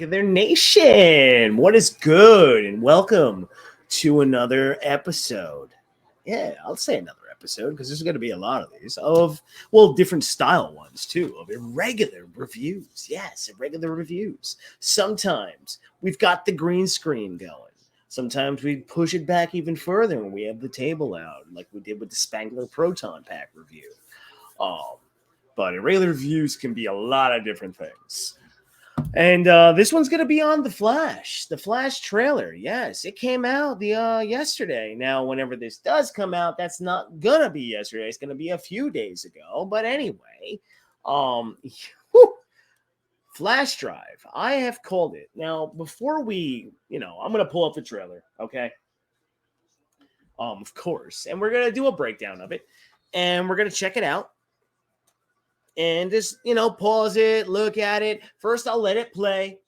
Irregular Nation. What is good? And welcome to another episode. Yeah, I'll say another episode because there's going to be a lot of these different style ones too, of irregular reviews. Yes, irregular reviews. Sometimes we've got the green screen going. Sometimes we push it back even further when we have the table out, like we did with the Spangler Proton Pack review. But irregular reviews can be a lot of different things. And this one's going to be on the Flash trailer. Yes, it came out yesterday. Now, whenever this does come out, that's not going to be yesterday. It's going to be a few days ago. But anyway, Flash Drive. I have called it. Now, before I'm going to pull up the trailer, okay? Of course. And we're going to do a breakdown of it. And we're going to check it out. And just, pause it, look at it. First, I'll let it play.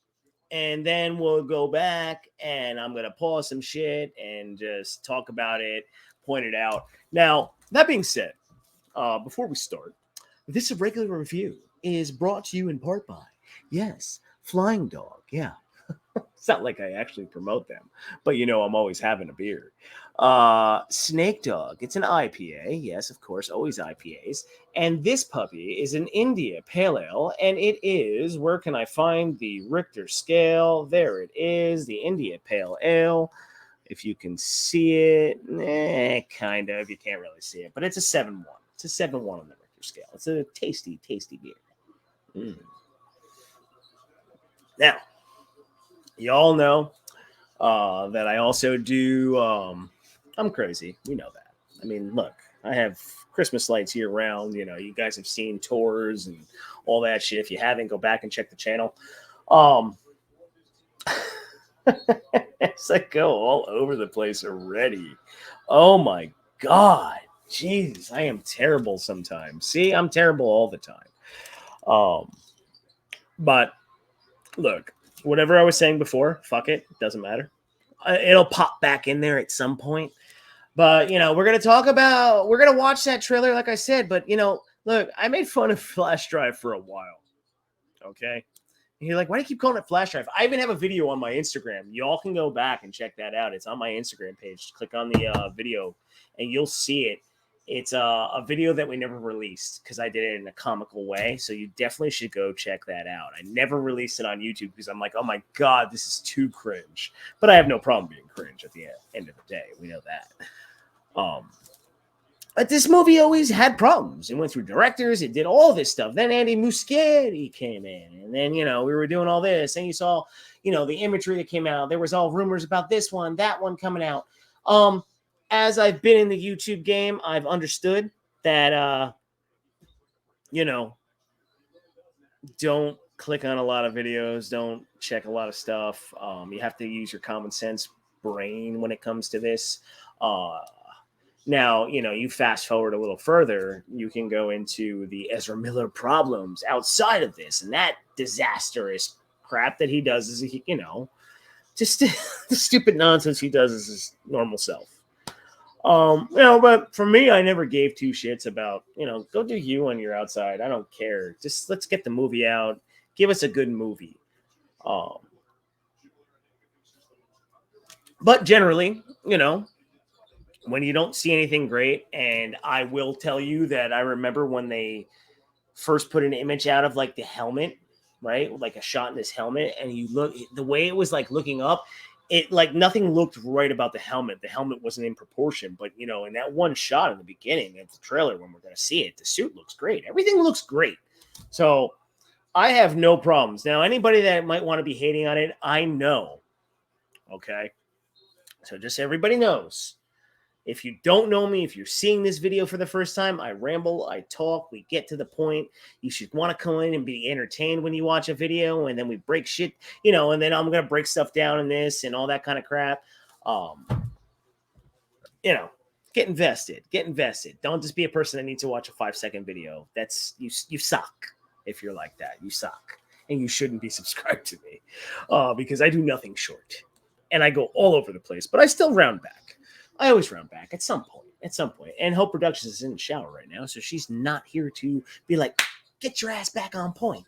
And then we'll go back and I'm going to pause some shit and just talk about it, point it out. Now, that being said, before we start, this irregular review is brought to you in part by, yes, Flying Dog. Yeah. It's not like I actually promote them, but I'm always having a beer. Snake Dog. It's an IPA. Yes, of course, always IPAs. And this puppy is an India Pale Ale, and it is, where can I find the Richter scale? There it is, the India Pale Ale. If you can see it, kind of. You can't really see it, but it's a 7-1. It's a 7-1 on the Richter scale. It's a tasty, tasty beer. Now, you all know that I also do, I'm crazy. We know that. I mean, look, I have Christmas lights year round. You guys have seen tours and all that shit. If you haven't, go back and check the channel. It's like go all over the place already. Oh my God. Jeez, I am terrible sometimes. See, I'm terrible all the time. But look, whatever I was saying before, fuck it. It doesn't matter. It'll pop back in there at some point. But, we're going to watch that trailer, like I said. But, look, I made fun of Flash Drive for a while. Okay? And you're like, why do you keep calling it Flash Drive? I even have a video on my Instagram. Y'all can go back and check that out. It's on my Instagram page. Click on the video and you'll see it. It's a video that we never released because I did it in a comical way. So you definitely should go check that out. I never released it on YouTube because I'm like, oh my God, this is too cringe. But I have no problem being cringe at the end of the day. We know that. But this movie always had problems. It went through directors. It did all this stuff. Then Andy Muschietti came in. And then, we were doing all this. And you saw, the imagery that came out. There was all rumors about this one, that one coming out. As I've been in the YouTube game, I've understood that, don't click on a lot of videos. Don't check a lot of stuff. You have to use your common sense brain when it comes to this. Now, you fast forward a little further, you can go into the Ezra Miller problems outside of this. And that disastrous crap that he does is, just the stupid nonsense he does is his normal self. But for me, I never gave two shits about, go do you when you're outside. I don't care. Just let's get the movie out. Give us a good movie. But generally, when you don't see anything great, and I will tell you that I remember when they first put an image out of like the helmet, right? Like a shot in this helmet, and you look, the way it was like looking up, it like nothing looked right about the helmet. The helmet wasn't in proportion, but in that one shot in the beginning of the trailer, when we're going to see it, the suit looks great. Everything looks great. So I have no problems. Now, anybody that might want to be hating on it, I know. Okay. So just so everybody knows, if you don't know me, if you're seeing this video for the first time, I ramble, I talk, we get to the point. You should want to come in and be entertained when you watch a video, and then we break shit, and then I'm going to break stuff down in this and all that kind of crap. Get invested. Don't just be a person that needs to watch a 5-second video. That's, you suck if you're like that. You suck. And you shouldn't be subscribed to me because I do nothing short. And I go all over the place, but I still round back. I always round back at some point. And Hope Productions is in the shower right now, so she's not here to be like, get your ass back on point.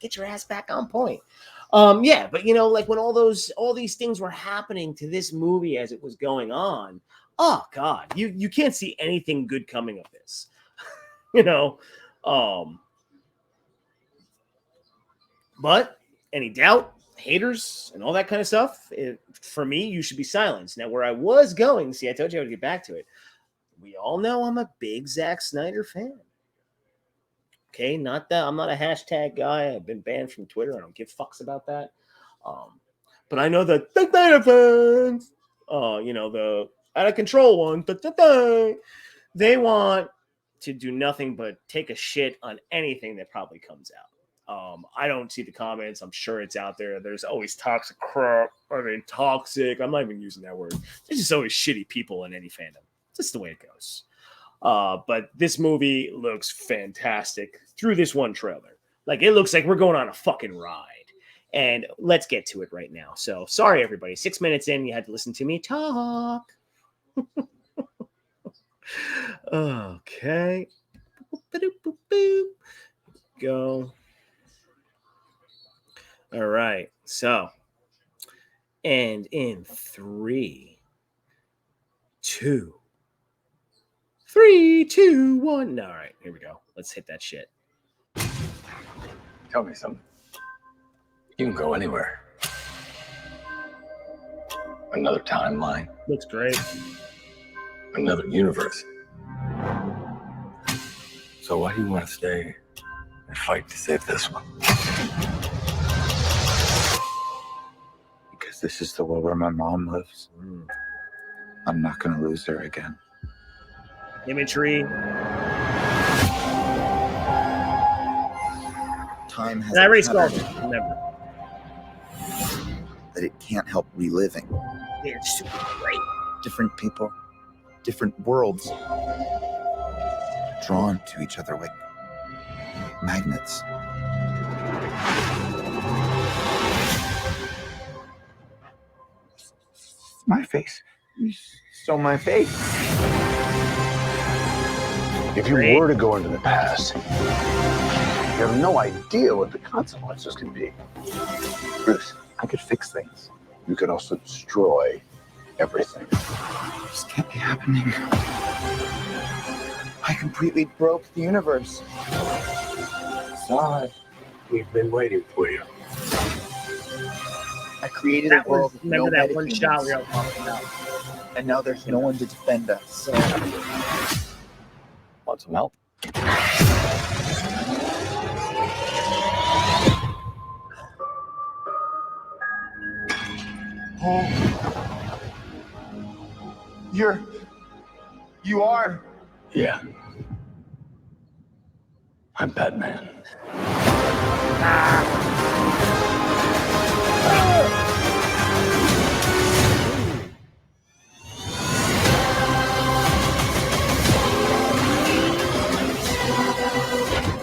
Yeah, but like when all these things were happening to this movie as it was going on, oh god, you can't see anything good coming of this. you know. But any doubt, haters, and all that kind of stuff, for me, you should be silenced. Now, where I was going, see, I told you I would get back to it. We all know I'm a big Zack Snyder fan. Okay, not that I'm not a hashtag guy. I've been banned from Twitter. I don't give fucks about that. But I know the Snyder fans, the out of control one, they want to do nothing but take a shit on anything that probably comes out. I don't see the comments. I'm sure it's out there. There's always toxic crap. I mean, toxic. I'm not even using that word. There's just always shitty people in any fandom. It's just the way it goes. But this movie looks fantastic through this one trailer. Like, it looks like we're going on a fucking ride. And let's get to it right now. So, sorry, everybody. 6 minutes in, you had to listen to me talk. Okay. Go. All right. So, and in 3, 2, 3, 2, 1. All right, here we go. Let's hit that shit. Tell me something. You can go anywhere. Another timeline. Looks great. Another universe. So why do you want to stay and fight to save this one? Because this is the world where my mom lives. I'm not going to lose her again. Imagery. Time has I a already pattern scored it, remember. that it can't help reliving. They're super great. Different people, different worlds, drawn to each other like magnets. My face. You stole my face. If you were to go into the past, you have no idea what the consequences can be. Bruce, I could fix things. You could also destroy everything. This can't be happening. I completely broke the universe. Sorry. We've been waiting for you. I created That a world was, with remember no that one metahumans, shot we were talking about. and now there's no one to defend us. So Want some help? you are. Yeah. I'm Batman.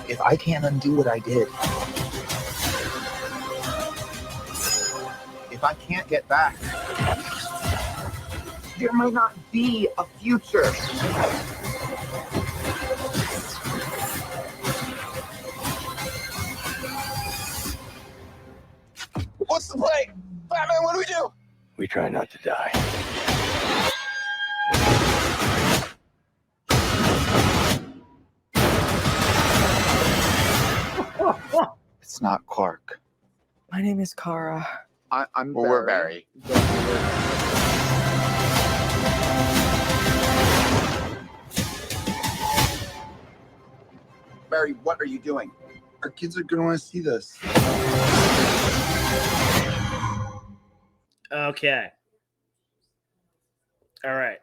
If I can't undo what I did, if I can't get back, there might not be a future. What's the play? Batman, what do we do? We try not to die. It's not Clark. My name is Kara. I'm Well, we're Barry. Barry, what are you doing? Our kids are going to want to see this. Okay. All right.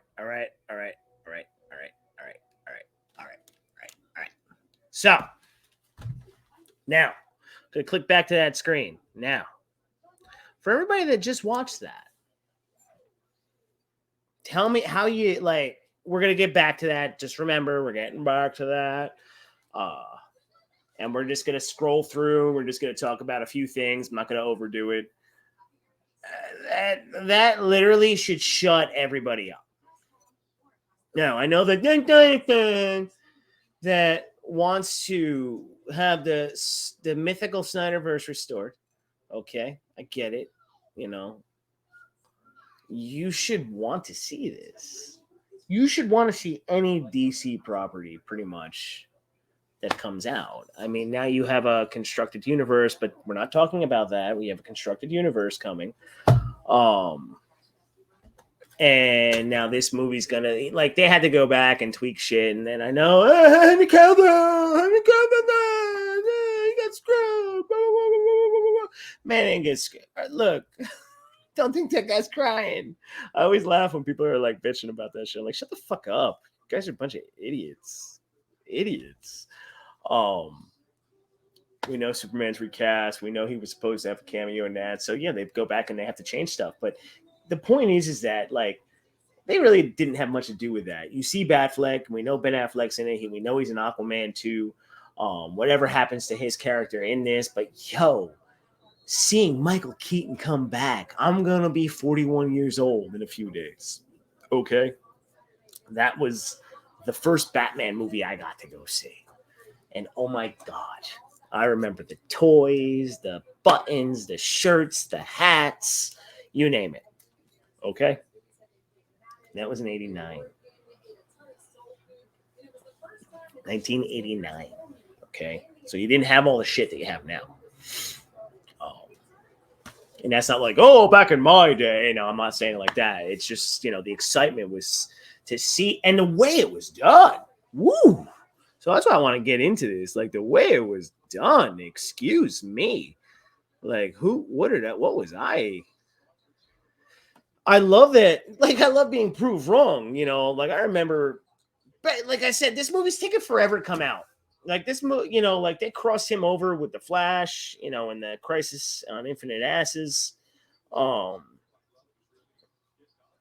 So now, I'm gonna click back to that screen. Now, for everybody that just watched that, tell me how you like. We're gonna get back to that. Just remember, we're getting back to that. And we're just gonna scroll through. We're just gonna talk about a few things. I'm not gonna overdo it. That literally should shut everybody up. No, I know that that wants to have the mythical Snyderverse restored. Okay, I get it. You know, you should want to see this. You should want to see any DC property pretty much that comes out. I mean, now you have a constructed universe, but we're not talking about that. We have a constructed universe coming. Um and now this movie's gonna like they had to go back and tweak shit, and then I know Henry Cavill, he got screwed. Man, ain't get screwed. Look, don't think that guy's crying. I always laugh when people are like bitching about that shit. I'm like, shut the fuck up. You guys are a bunch of idiots. Idiots. We know Superman's recast. We know he was supposed to have a cameo in that. So yeah, they go back and they have to change stuff. But the point is that like they really didn't have much to do with that. You see Batfleck, we know Ben Affleck's in it. We know he's an Aquaman too. Whatever happens to his character in this, but seeing Michael Keaton come back, I'm gonna be 41 years old in a few days. Okay, that was the first Batman movie I got to go see, and oh my god, I remember the toys, the buttons, the shirts, the hats, you name it. Okay, that was in 1989. Okay, so you didn't have all the shit that you have now. And that's not like, oh, back in my day. No, I'm not saying it like that. It's just, the excitement was to see and the way it was done. Woo! So that's why I want to get into this. Like the way it was done. Excuse me. Like what was I? I love that. Like I love being proved wrong. Like I remember, but like I said, this movie's taking forever to come out. Like this movie, like they crossed him over with the Flash, in the Crisis on Infinite Asses. Grant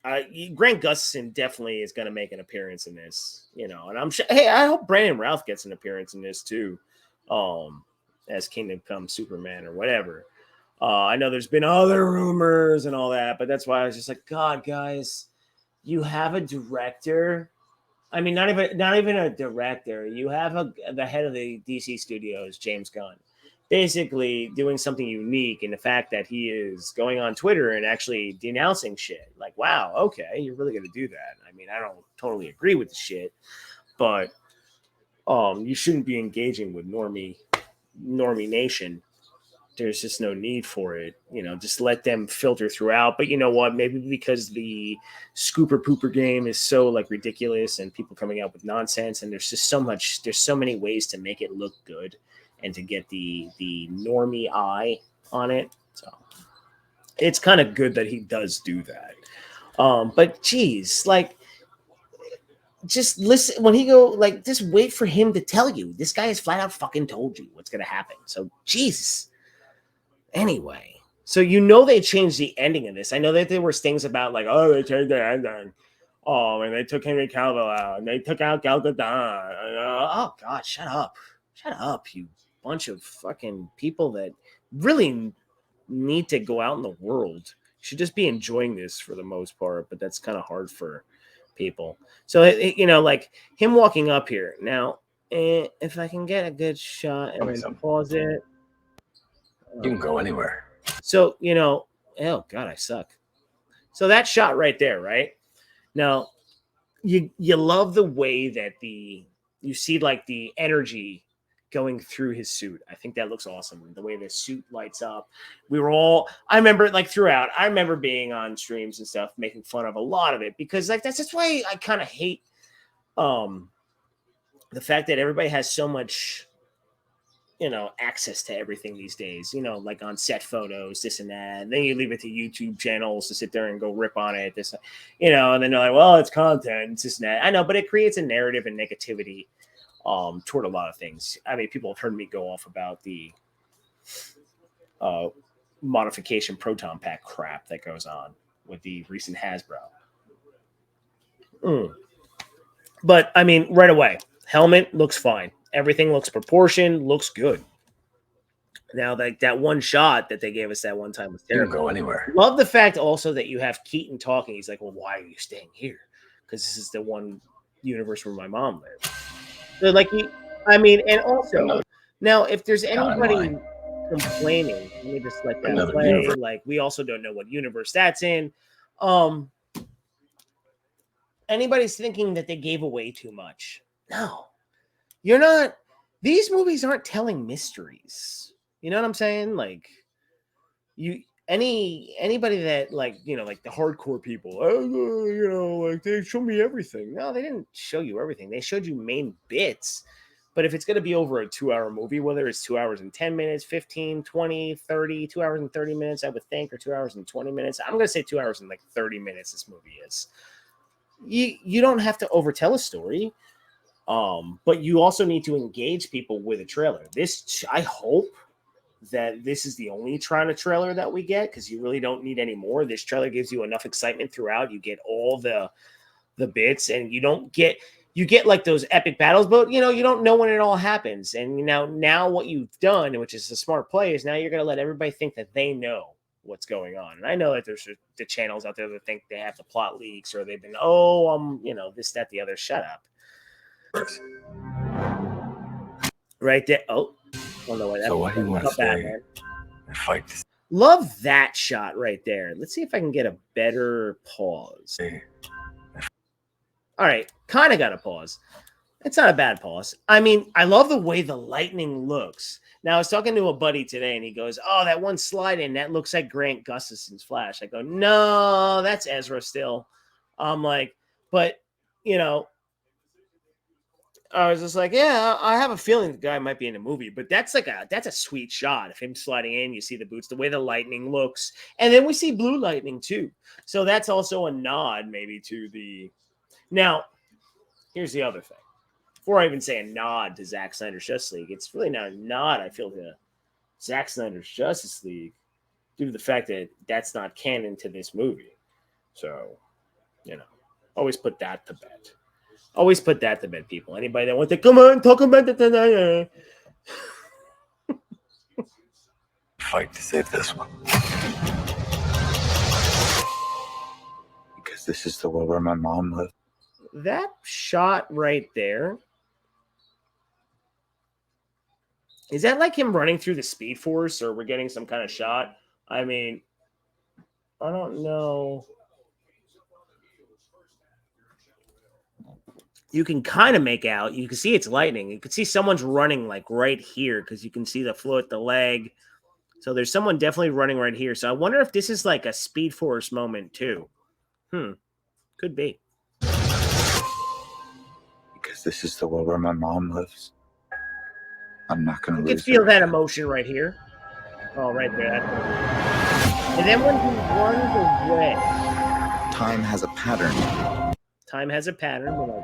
Gustin definitely is going to make an appearance in this, and I'm sure. Hey, I hope Brandon Routh gets an appearance in this too, as Kingdom Come Superman or whatever. I know there's been other rumors and all that, but that's why I was just like, God, guys, you have a director. I mean, not even a director. You have the head of the DC studios, James Gunn, basically doing something unique in the fact that he is going on Twitter and actually denouncing shit. Like, wow, okay, you're really going to do that. I mean, I don't totally agree with the shit, but you shouldn't be engaging with normie nation. There's just no need for it. Just let them filter throughout. But you know what? Maybe because the scooper pooper game is so like ridiculous and people coming out with nonsense, and there's so many ways to make it look good and to get the normie eye on it. So it's kind of good that he does do that. But geez, like just listen when he just wait for him to tell you. This guy has flat out fucking told you what's going to happen. So Jesus. Anyway, so they changed the ending of this. I know that there were things about like, oh, they changed the ending. Oh, and they took Henry Cavill out, and they took out Gal Gadot. Oh God, shut up, you bunch of fucking people that really need to go out in the world. You should just be enjoying this for the most part, but that's kind of hard for people. So like him walking up here now. If I can get a good shot and then pause it. You can go anywhere. So, oh God, I suck. So that shot right there, right? Now, you love the way that you see like the energy going through his suit. I think that looks awesome. The way the suit lights up. I remember like throughout, I remember being on streams and stuff, making fun of a lot of it because like that's why I kind of hate the fact that everybody has so much access to everything these days, like on set photos, this and that. And then you leave it to YouTube channels to sit there and go rip on it, this, and then they're like, well, it's content, it's this and that. I know, but it creates a narrative and negativity toward a lot of things. I mean, people have heard me go off about the modification proton pack crap that goes on with the recent Hasbro. But I mean, right away, helmet looks fine. Everything looks proportioned, looks good. Now, like that one shot that they gave us that one time was terrible. You can go anywhere. Love the fact also that you have Keaton talking. He's like, well, why are you staying here? Because this is the one universe where my mom lives. So, like, and also, now, if there's anybody complaining. Let me just let that Another play. universe. Like, we also don't know what universe that's in. Anybody's thinking that they gave away too much. No, you're not. These movies aren't telling mysteries. You know what I'm saying? Like, anybody that, like, like the hardcore people, like they show me everything. No, they didn't show you everything. They showed you main bits. But if it's going to be over a 2-hour movie, whether it's 2 hours and 10 minutes, 15, 20, 30, 2 hours and 30 minutes, I would think, or 2 hours and 20 minutes, I'm going to say 2 hours and like 30 minutes this movie is. You don't have to overtell a story. But you also need to engage people with a trailer. I hope that this is the only trailer that we get, because you really don't need any more. This trailer gives you enough excitement throughout. You get all the bits, and you get like those epic battles, but you don't know when it all happens. And now what you've done, which is a smart play, is now you're going to let everybody think that they know what's going on. And I know that there's the channels out there that think they have the plot leaks, or they've been, this, that, the other. Shut up. Right there. Oh, no, So what do you want to say? Man. Fight this. Love that shot right there. Let's see if I can get a better pause. All right, kind of got a pause. It's not a bad pause. I mean, I love the way the lightning looks. Now, I was talking to a buddy today, and he goes, "Oh, that one slide in, that looks like Grant Gustafson's Flash." I go, "No, that's Ezra still." I'm like, but, I was just like, yeah, I have a feeling the guy might be in a movie, but that's a sweet shot of him sliding in. You see the boots, the way the lightning looks, and then we see blue lightning too. So that's also a nod maybe to the. Now, here's the other thing. Before I even say a nod to Zack Snyder's Justice League, it's really not a nod, I feel, to Zack Snyder's Justice League due to the fact that that's not canon to this movie. So, always put that to bed. Always put that to bed, people. Anybody that wants to come on, talk about it tonight. Fight to save this one. Because this is the world where my mom lives. That shot right there. Is that like him running through the Speed Force, or we're getting some kind of shot? I mean, I don't know. You can kind of make out. You can see it's lightning. You can see someone's running like right here, because you can see the float, the leg. So there's someone definitely running right here. So I wonder if this is like a Speed Force moment too. Could be. Because this is the world where my mom lives. I'm not going to lose. You can feel that emotion right here. Oh, right there. And then when he runs away. Time has a pattern. Time has a pattern.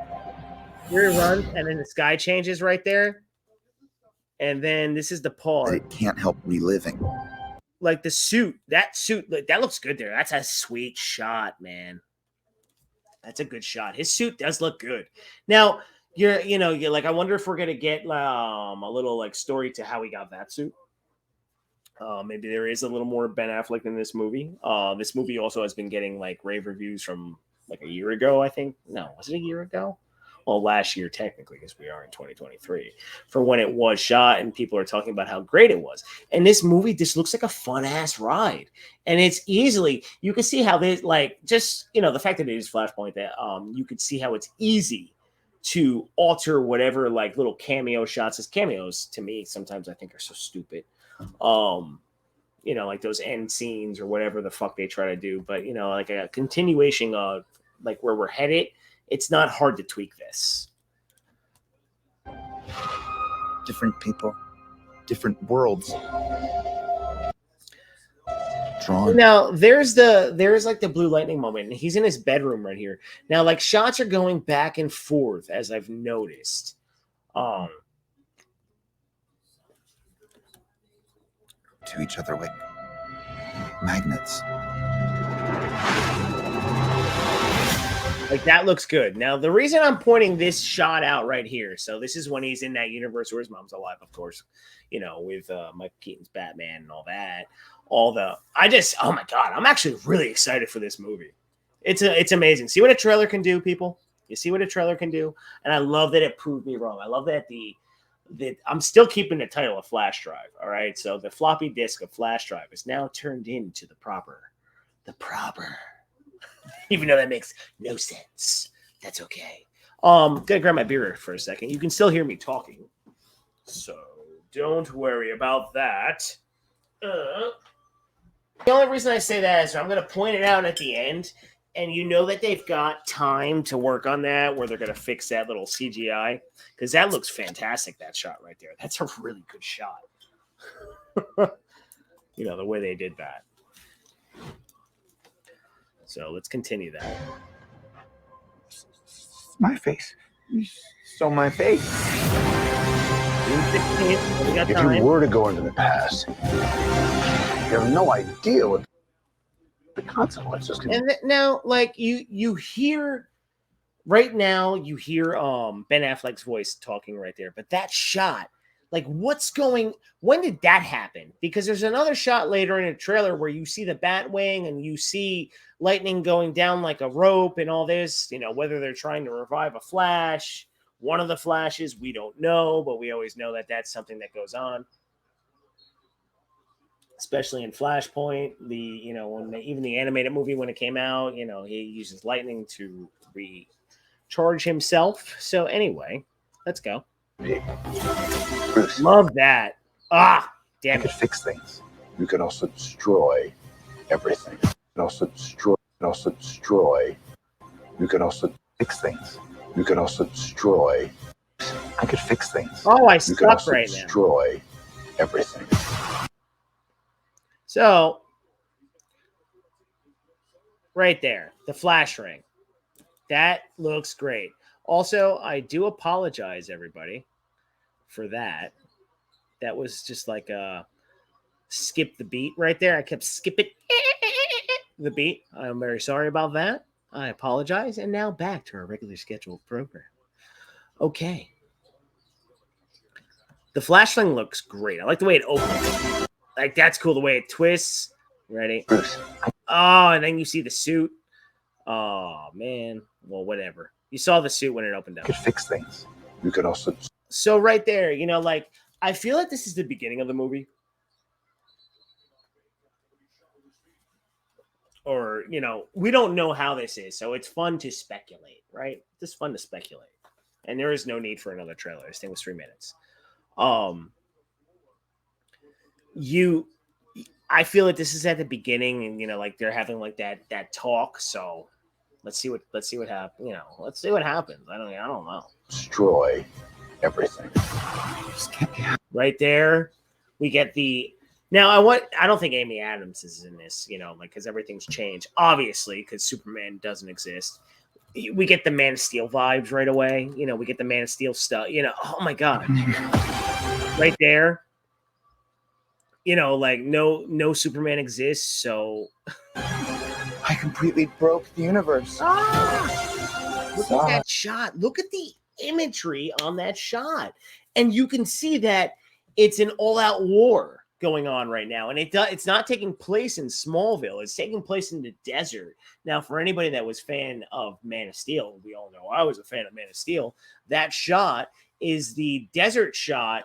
Here he runs, and then the sky changes right there. And then this is the pause. It can't help reliving. Like the suit, that looks good there. That's a sweet shot, man. That's a good shot. His suit does look good. Now, you're like, I wonder if we're gonna get a little like story to how he got that suit. Maybe there is a little more Ben Affleck in this movie. This movie also has been getting like rave reviews from like a year ago, I think. No, was it a year ago? Well, last year, technically, because we are in 2023, for when it was shot, and people are talking about how great it was. And this movie just looks like a fun-ass ride. And it's easily, you can see how they, like, just, the fact that it is Flashpoint, that you could see how it's easy to alter whatever, like, little cameo shots. As cameos, to me, sometimes I think are so stupid. Like those end scenes or whatever the fuck they try to do. But, like a continuation of, like, where we're headed, it's not hard to tweak this. Different people, different worlds. Drawn. Now, there's like the blue lightning moment, and he's in his bedroom right here. Now, like, shots are going back and forth, as I've noticed. To each other like magnets. Like, that looks good. Now, the reason I'm pointing this shot out right here, so this is when he's in that universe where his mom's alive, of course, with Michael Keaton's Batman and all that. Oh my God, I'm actually really excited for this movie. It's amazing. See what a trailer can do, people? You see what a trailer can do? And I love that it proved me wrong. I love that the I'm still keeping the title of flash drive. All right. So the floppy disk of flash drive is now turned into the proper, even though that makes no sense. That's okay. Gotta grab my beer for a second. You can still hear me talking, so don't worry about that. The only reason I say that is I'm gonna point it out at the end, and you know that they've got time to work on that, where they're gonna fix that little CGI, because that looks fantastic. That shot right there. That's a really good shot. You know, the way they did that. So let's continue that. My face. You stole my face. If you were to go into the past, you have no idea what the consequences can be. And now, like you hear right now, you hear Ben Affleck's voice talking right there, but that shot, like when did that happen? Because there's another shot later in a trailer where you see the Batwing and you see lightning going down like a rope and all this, you know, whether they're trying to revive a Flash, one of the Flashes, we don't know, but we always know that that's something that goes on. Especially in Flashpoint, even the animated movie when it came out, you know, he uses lightning to recharge himself. So anyway, let's go. Bruce, Love that. Damn you it. could fix things. You could also destroy everything. You could also destroy. You could also fix things. You could also destroy. I could fix things. Oh, I You could suck also right now. destroy everything. So, right there, the flash ring. That looks great. Also, I do apologize, everybody, for that. That was just like a skip the beat right there. I kept skipping the beat. I'm very sorry about that. I apologize. And now back to our regular scheduled program. Okay. The flash thing looks great. I like the way it opens. Like, that's cool. The way it twists. Ready? Bruce, Oh, and then you see the suit. Oh, man. Well, whatever. You saw the suit when it opened you up. could fix things. You could also. So right there, you know, like, I feel like this is the beginning of the movie. Or, you know, we don't know how this is. So it's fun to speculate, right? Just fun to speculate. And there is no need for another trailer. This thing was 3 minutes. I feel like this is at the beginning, and you know, like they're having like that talk. So let's see what happens. You know, let's see what happens. I don't know. Destroy everything. Right there, we get the. Now I don't think Amy Adams is in this. You know, like because everything's changed, obviously, because Superman doesn't exist. We get the Man of Steel vibes right away. You know, we get the Man of Steel stuff. You know, oh my god, right there. You know, like no Superman exists, so I completely broke the universe. Look at that shot. Look at the imagery on that shot, and you can see that it's an all-out war going on right now, and it's not taking place in Smallville. It's taking place in the desert. Now, for anybody that was a fan of Man of Steel, we all know I was a fan of Man of Steel. That shot is the desert shot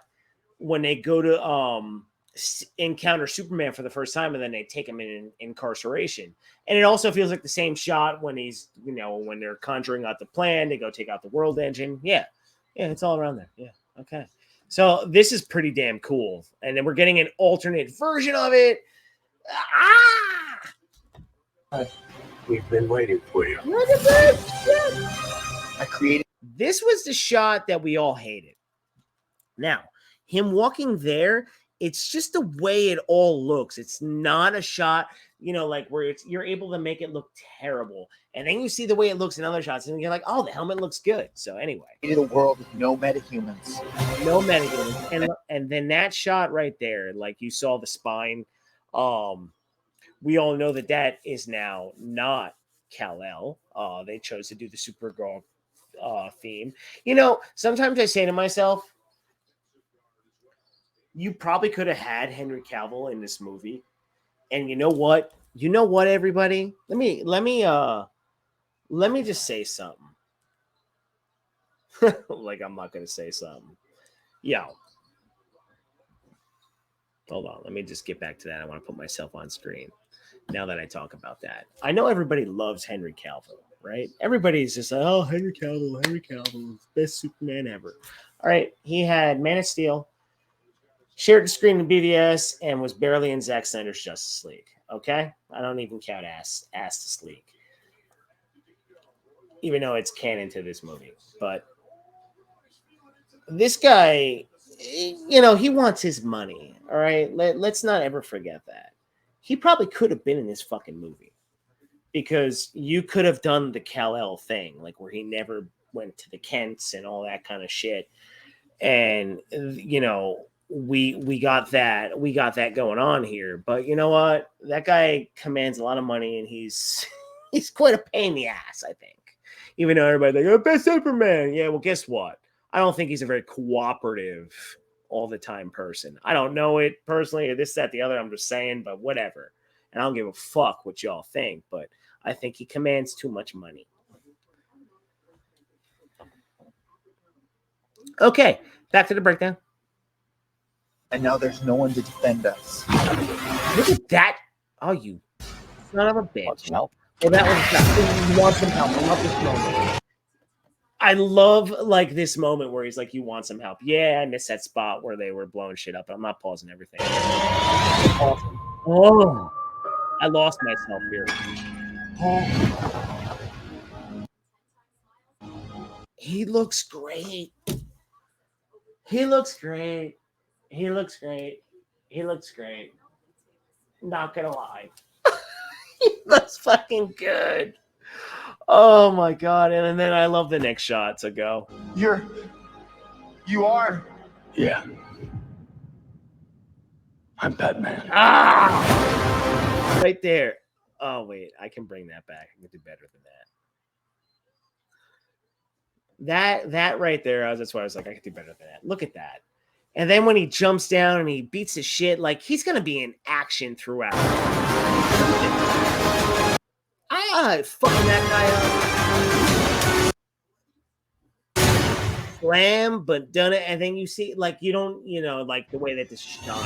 when they go to encounter Superman for the first time, and then they take him in incarceration. And it also feels like the same shot when he's, you know, when they're conjuring out the plan, they go take out the world engine. Yeah, it's all around there. Yeah, okay. So this is pretty damn cool. And then we're getting an alternate version of it. We've been waiting for you. I created. This was the shot that we all hated. Now, him walking there, it's just the way it all looks. It's not a shot, you know, like where you're able to make it look terrible. And then you see the way it looks in other shots, and you're like, oh, the helmet looks good. So anyway. Created a world with no metahumans. No metahumans. And then that shot right there, like you saw the spine. We all know that is now not Kal-El. They chose to do the Supergirl theme. You know, sometimes I say to myself, you probably could have had Henry Cavill in this movie. And you know what? Everybody? Let me just say something. Like I'm not gonna say something. Yo. Hold on. Let me just get back to that. I want to put myself on screen now that I talk about that. I know everybody loves Henry Cavill, right? Everybody's just like, oh, Henry Cavill, best Superman ever. All right. He had Man of Steel, shared the screen in BVS, and was barely in Zack Snyder's Justice League. Okay? I don't even count Justice League, even though it's canon to this movie. But this guy, you know, he wants his money. All right? Let's not ever forget that. He probably could have been in this fucking movie because you could have done the Kal-El thing, like where he never went to the Kents and all that kind of shit. And, you know, we got that going on here. But you know what? That guy commands a lot of money, and he's quite a pain in the ass, I think. Even though everybody's like, oh, best Superman. Yeah, well, guess what? I don't think he's a very cooperative all the time person. I don't know it personally, or this, that, the other. I'm just saying, but whatever. And I don't give a fuck what y'all think, but I think he commands too much money. Okay, back to the breakdown. And now there's no one to defend us. Look at that. Oh, you son of a bitch. Want some help? Well, that was you want some help. I love this moment. I love like this moment where he's like, you want some help. Yeah, I missed that spot where they were blowing shit up. I'm not pausing everything. Awesome. Oh, I lost myself here. Oh. He looks great. He looks great. He looks great. He looks great. Not gonna lie. He looks fucking good. Oh my god. And then I love the next shot. So go. You are. Yeah. I'm Batman. Ah! Right there. Oh, wait. I can bring that back. I can do better than that. That right there, that's why I was like, I could do better than that. Look at that. And then when he jumps down and he beats his shit, like he's going to be in action throughout. Fucking that guy up. Slam, but done it. And then you see, like, you don't, you know, like the way that this is shot.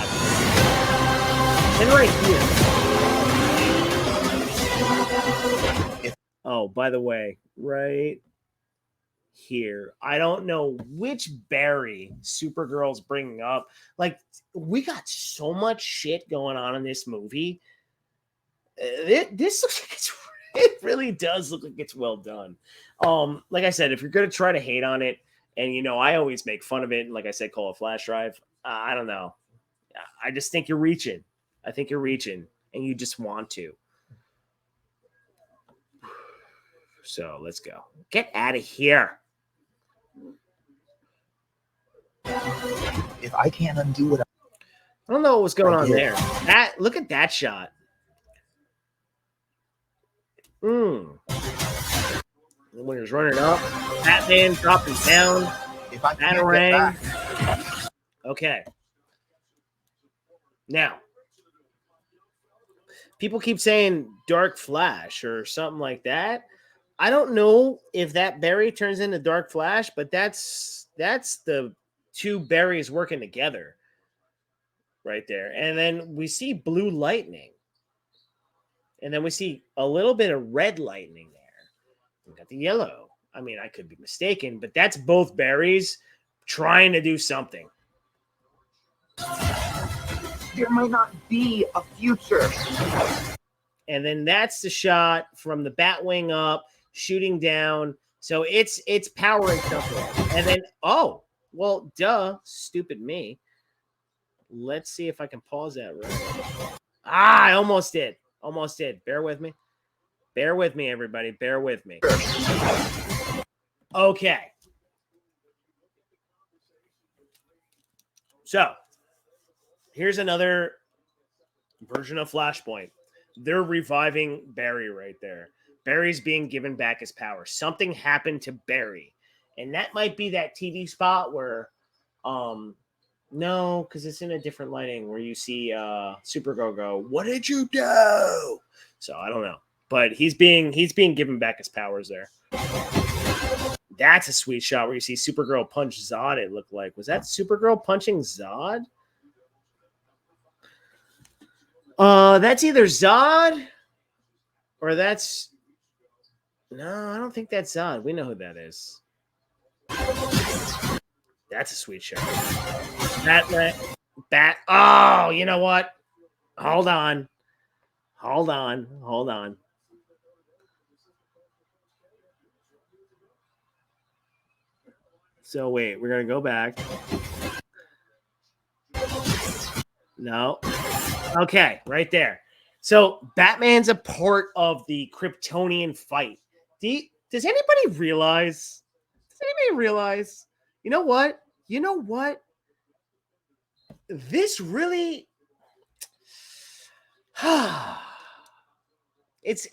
And right here. Oh, by the way, right here. I don't know which Barry Supergirl's bringing up. Like, we got so much shit going on in this movie. This looks like it really does look like it's well done. Like I said, if you're going to try to hate on it, and, you know, I always make fun of it, and like I said, call it flash drive. I don't know. I just think you're reaching. I think you're reaching, and you just want to. So let's go. Get out of here. If I can't undo what I don't know what was going on there. Look at that shot. When he was running up, Batman dropping down. if I can't Batarang. get back. Okay. Now, people keep saying Dark Flash or something like that. I don't know if that Barry turns into Dark Flash, but that's the two Barrys working together right there. And then we see blue lightning. And then we see a little bit of red lightning there. We got the yellow. I mean, I could be mistaken, but that's both Barrys trying to do something. There might not be a future. And then that's the shot from the Batwing up, shooting down. So it's powering something. And then, oh, well, duh, stupid me. Let's see if I can pause that right. I almost did. Almost did. Bear with me. Bear with me, everybody. Bear with me. Okay. So, here's another version of Flashpoint. They're reviving Barry right there. Barry's being given back his power. Something happened to Barry. And that might be that TV spot where, no, because it's in a different lighting where you see Supergirl go, "What did you do?" So I don't know. But he's being given back his powers there. That's a sweet shot where you see Supergirl punch Zod, it looked like. Was that Supergirl punching Zod? That's either Zod or that's... No, I don't think that's Zod. We know who that is. That's a sweet shot. Bat. Oh, you know what? Hold on. So wait, we're gonna go back. No. Okay, right there. So Batman's a part of the Kryptonian fight. Does anybody realize? You know what? This really it's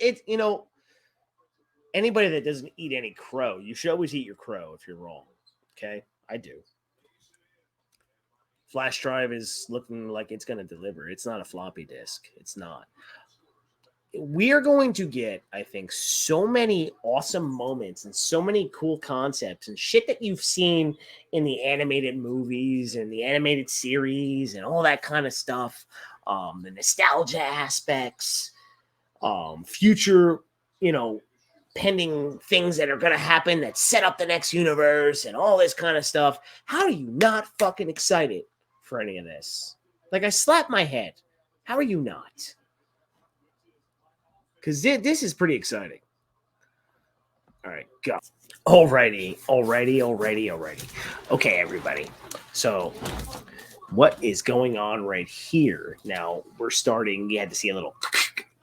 anybody that doesn't eat any crow, you should always eat your crow if you're wrong. Okay? I do. Flash drive is looking like it's going to deliver. It's not a floppy disk. It's not. We are going to get, I think, so many awesome moments and so many cool concepts and shit that you've seen in the animated movies and the animated series and all that kind of stuff. The nostalgia aspects, future, pending things that are going to happen that set up the next universe and all this kind of stuff. How are you not fucking excited for any of this? Like, I slapped my head. How are you not? Because this is pretty exciting. All right, go. Alrighty. Okay, everybody. So, what is going on right here? Now, we're starting. You had to see a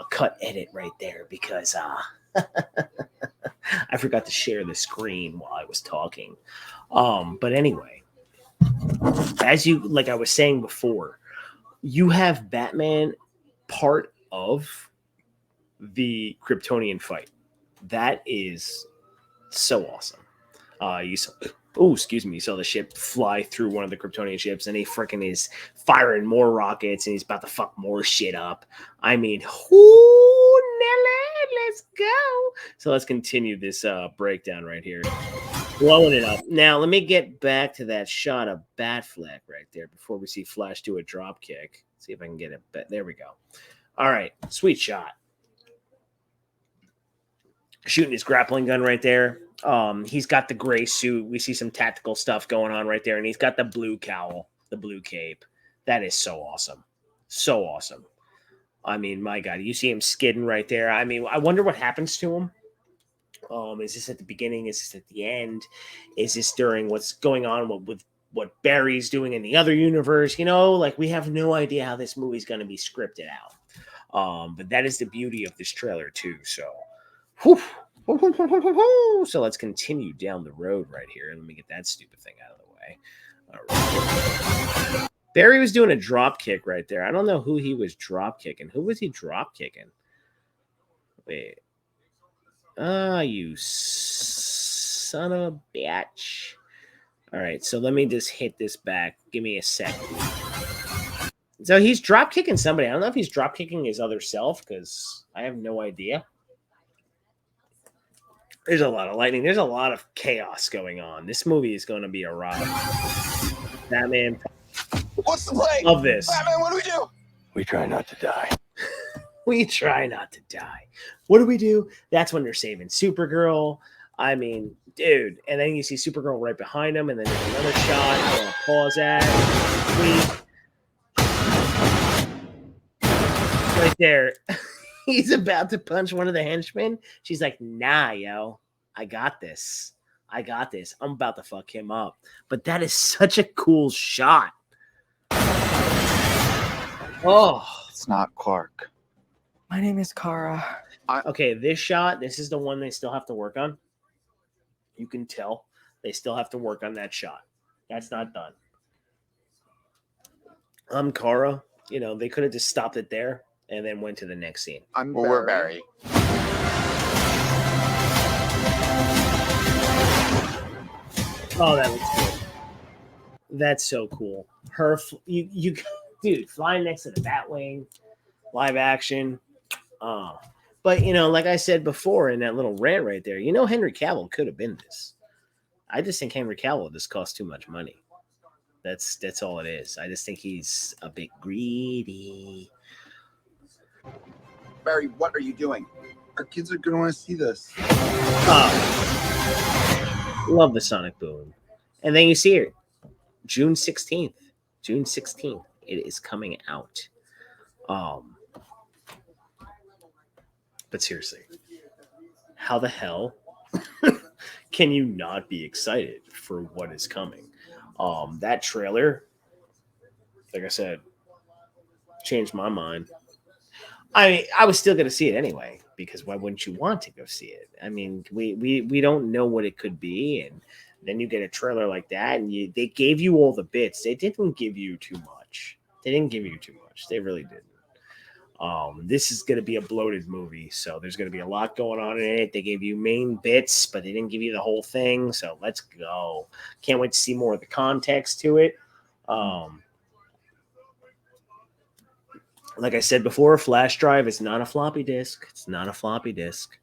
cut edit right there because I forgot to share the screen while I was talking. But anyway, like I was saying before, you have Batman part of the Kryptonian fight. That is so awesome. You saw the ship fly through one of the Kryptonian ships, and he freaking is firing more rockets, and he's about to fuck more shit up. I mean, Nelly, let's go. So let's continue this breakdown right here. Blowing it up. Now, let me get back to that shot of Batfleck right there before we see Flash do a drop kick. See if I can get it. There we go. All right. Sweet shot. Shooting his grappling gun right there. He's got the gray suit. We see some tactical stuff going on right there. And he's got the blue cowl, the blue cape. That is so awesome. So awesome. I mean, my God, you see him skidding right there. I mean, I wonder what happens to him. Is this at the beginning? Is this at the end? Is this during what's going on with what Barry's doing in the other universe? Like, we have no idea how this movie's going to be scripted out. But that is the beauty of this trailer too. So, so let's continue down the road right here. Let me get that stupid thing out of the way. All right. Barry was doing a drop kick right there. I don't know who he was drop kicking. Who was he drop kicking? Wait. You son of a bitch. All right, so let me just hit this back. Give me a sec. So he's drop kicking somebody. I don't know if he's drop kicking his other self because I have no idea. There's a lot of lightning. There's a lot of chaos going on. This movie is going to be a ride. Batman. What's the play? Love this. Batman, what do we do? We try not to die. We try not to die. What do we do? That's when they're saving Supergirl. I mean, dude. And then you see Supergirl right behind him, and then there's another shot. I want to pause that. Right there. He's about to punch one of the henchmen. She's like, nah, yo. I got this. I'm about to fuck him up. But that is such a cool shot. Oh. It's not Clark. My name is Kara. Okay, this shot, this is the one they still have to work on. You can tell they still have to work on that shot. That's not done. I'm Kara. They could have just stopped it there and then went to the next scene. We're Barry. Oh, that looks good. That's so cool. You dude, flying next to the Batwing, live action. But like I said before in that little rant right there, Henry Cavill could have been this. I just think Henry Cavill just costs too much money. That's all it is. I just think he's a bit greedy. Barry, what are you doing? Our kids are going to want to see this. Love the Sonic Boom. And then you see it June 16th. June 16th. It is coming out. But seriously, how the hell can you not be excited for what is coming? That trailer, like I said, changed my mind. I was still gonna see it anyway, because why wouldn't you want to go see it? I mean, we don't know what it could be, and then you get a trailer like that, and they gave you all the bits. They didn't give you too much. They didn't give you too much. They really didn't. This is going to be a bloated movie, so there's going to be a lot going on in it. They gave you main bits, but they didn't give you the whole thing, so let's go. Can't wait to see more of the context to it. Like I said before, a flash drive is not a floppy disk. It's not a floppy disk.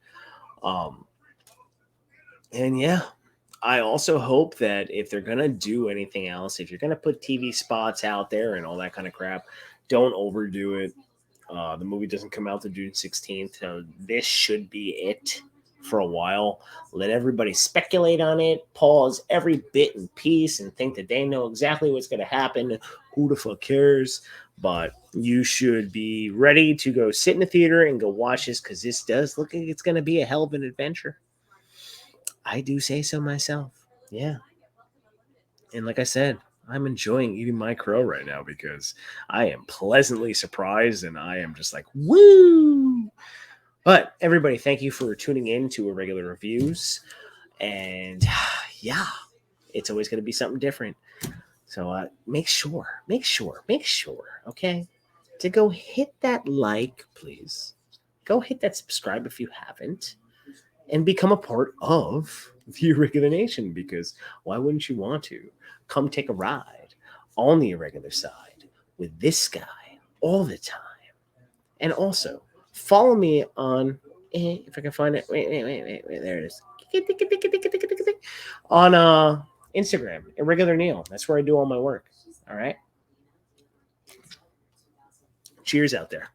And yeah, I also hope that if they're going to do anything else, if you're going to put TV spots out there and all that kind of crap, don't overdo it. The movie doesn't come out to June 16th. So this should be it for a while. Let everybody speculate on it, pause every bit and piece, and think that they know exactly what's going to happen. Who the fuck cares? But you should be ready to go sit in the theater and go watch this, because this does look like it's going to be a hell of an adventure. I do say so myself. Yeah. And like I said, I'm enjoying eating my crow right now because I am pleasantly surprised and I am just like, woo! But everybody, thank you for tuning in to Irregular Reviews. And yeah, it's always going to be something different. So make sure, okay, to go hit that like, please. Go hit that subscribe if you haven't. And become a part of the Irregular Nation, because why wouldn't you want to? Come take a ride on the irregular side with this guy all the time. And also, follow me on, if I can find it, wait, there it is. On Instagram, Irregular Neil. That's where I do all my work. All right? Cheers out there.